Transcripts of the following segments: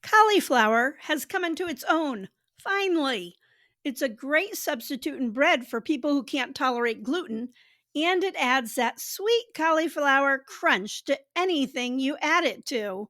Cauliflower has come into its own, finally. It's a great substitute in bread for people who can't tolerate gluten, and it adds that sweet cauliflower crunch to anything you add it to.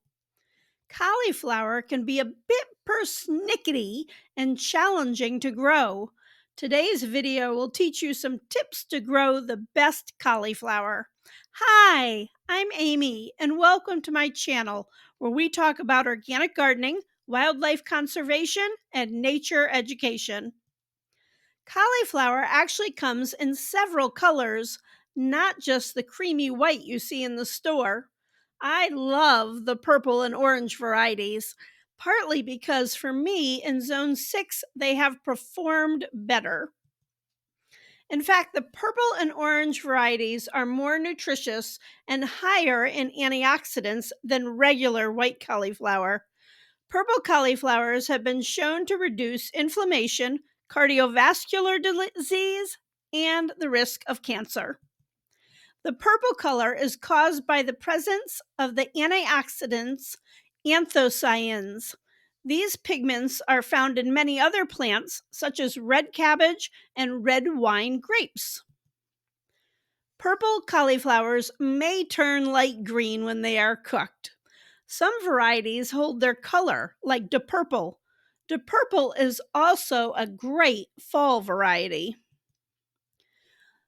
Cauliflower can be a bit persnickety and challenging to grow. Today's video will teach you some tips to grow the best cauliflower. Hi, I'm Amy, and welcome to my channel where we talk about organic gardening, wildlife conservation, and nature education. Cauliflower actually comes in several colors, not just the creamy white you see in the store. I love the purple and orange varieties, partly because for me in Zone 6 they have performed better. In fact, the purple and orange varieties are more nutritious and higher in antioxidants than regular white cauliflower. Purple cauliflowers have been shown to reduce inflammation, cardiovascular disease, and the risk of cancer. The purple color is caused by the presence of the antioxidants anthocyanins. These pigments are found in many other plants, such as red cabbage and red wine grapes. Purple cauliflowers may turn light green when they are cooked. Some varieties hold their color, like De Purple. De Purple is also a great fall variety.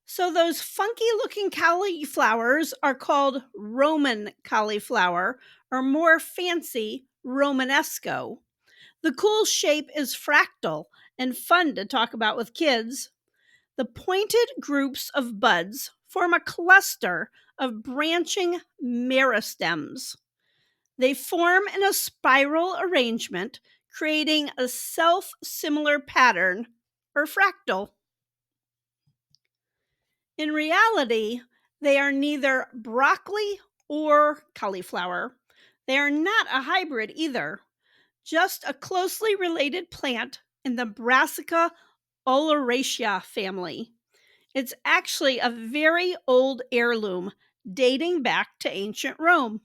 So those funky looking cauliflowers are called Roman cauliflower, or more fancy, Romanesco. The cool shape is fractal and fun to talk about with kids. The pointed groups of buds form a cluster of branching meristems. They form in a spiral arrangement, creating a self-similar pattern, or fractal. In reality, they are neither broccoli or cauliflower. They are not a hybrid either, just a closely related plant in the Brassica oleracea family. It's actually a very old heirloom dating back to ancient Rome.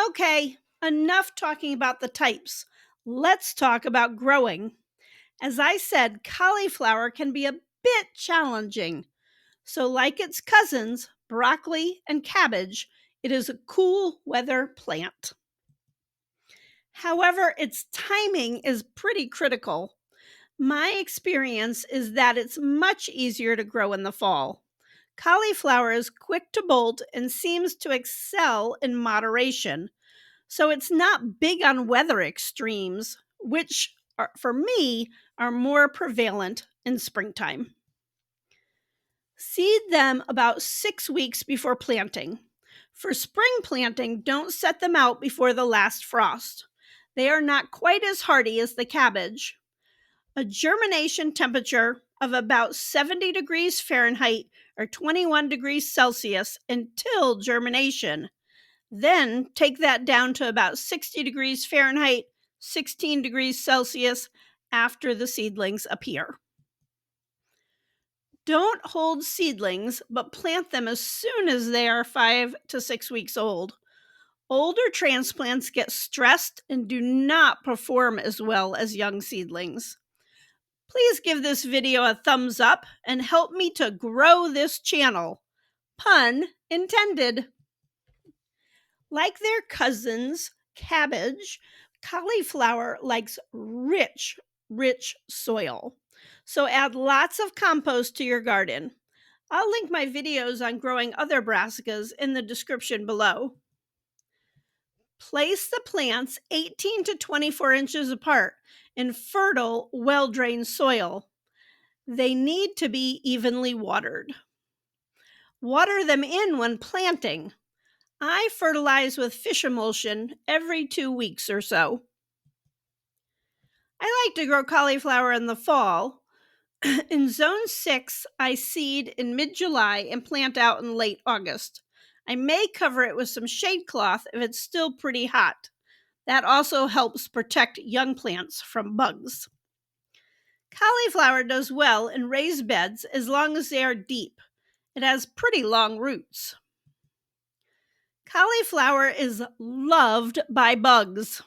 Okay, enough talking about the types. Let's talk about growing. As I said, cauliflower can be a bit challenging. So, like its cousins, broccoli and cabbage, it is a cool weather plant. However, its timing is pretty critical. My experience is that it's much easier to grow in the fall. Cauliflower is quick to bolt and seems to excel in moderation. So it's not big on weather extremes, which are, for me, are more prevalent in springtime. Seed them about 6 weeks before planting. For spring planting, don't set them out before the last frost. They are not quite as hardy as the cabbage. A germination temperature of about 70 degrees Fahrenheit or 21 degrees Celsius until germination. Then take that down to about 60 degrees Fahrenheit, 16 degrees Celsius after the seedlings appear. Don't hold seedlings, but plant them as soon as they are 5 to 6 weeks old. Older transplants get stressed and do not perform as well as young seedlings. Please give this video a thumbs up and help me to grow this channel. Pun intended. Like their cousins, cabbage, cauliflower likes rich soil. So add lots of compost to your garden. I'll link my videos on growing other brassicas in the description below. Place the plants 18 to 24 inches apart in fertile, well-drained soil. They need to be evenly watered. Water them in when planting. I fertilize with fish emulsion every 2 weeks or so. I like to grow cauliflower in the fall. In Zone 6, I seed in mid-July and plant out in late August. I may cover it with some shade cloth if it's still pretty hot. That also helps protect young plants from bugs. Cauliflower does well in raised beds as long as they are deep. It has pretty long roots. Cauliflower is loved by bugs.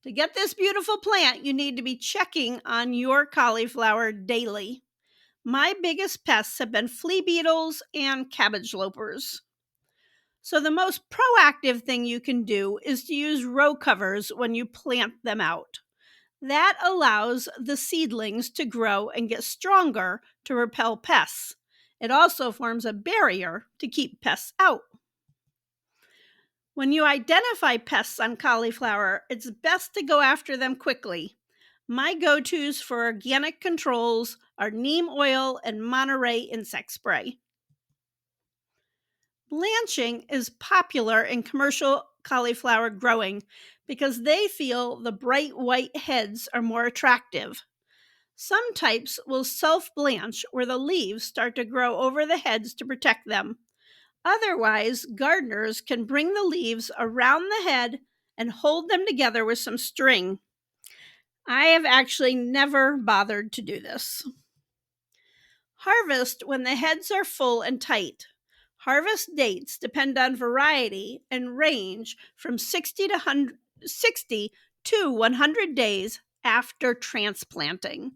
To get this beautiful plant, you need to be checking on your cauliflower daily. My biggest pests have been flea beetles and cabbage lopers. So, the most proactive thing you can do is to use row covers when you plant them out. That allows the seedlings to grow and get stronger to repel pests. It also forms a barrier to keep pests out. When you identify pests on cauliflower, it's best to go after them quickly. My go tos for organic controls are neem oil and Monterey insect spray. Blanching is popular in commercial cauliflower growing because they feel the bright white heads are more attractive. Some types will self blanch where the leaves start to grow over the heads to protect them. Otherwise, gardeners can bring the leaves around the head and hold them together with some string. I have actually never bothered to do this. Harvest when the heads are full and tight. Harvest dates depend on variety and range from 60 to 100 days after transplanting.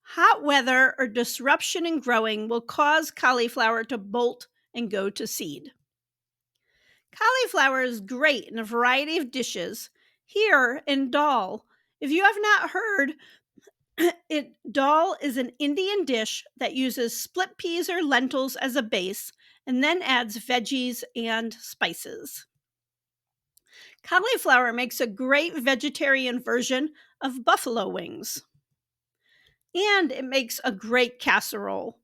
Hot weather or disruption in growing will cause cauliflower to bolt and go to seed. Cauliflower is great in a variety of dishes. Here in dal, if you have not heard, dal is an Indian dish that uses split peas or lentils as a base and then adds veggies and spices. Cauliflower makes a great vegetarian version of buffalo wings. And it makes a great casserole.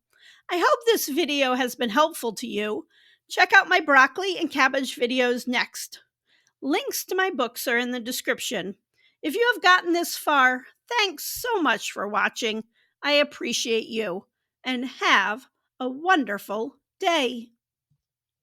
I hope this video has been helpful to you. Check out my broccoli and cabbage videos next. Links to my books are in the description. If you have gotten this far, thanks so much for watching. I appreciate you, and have a wonderful day.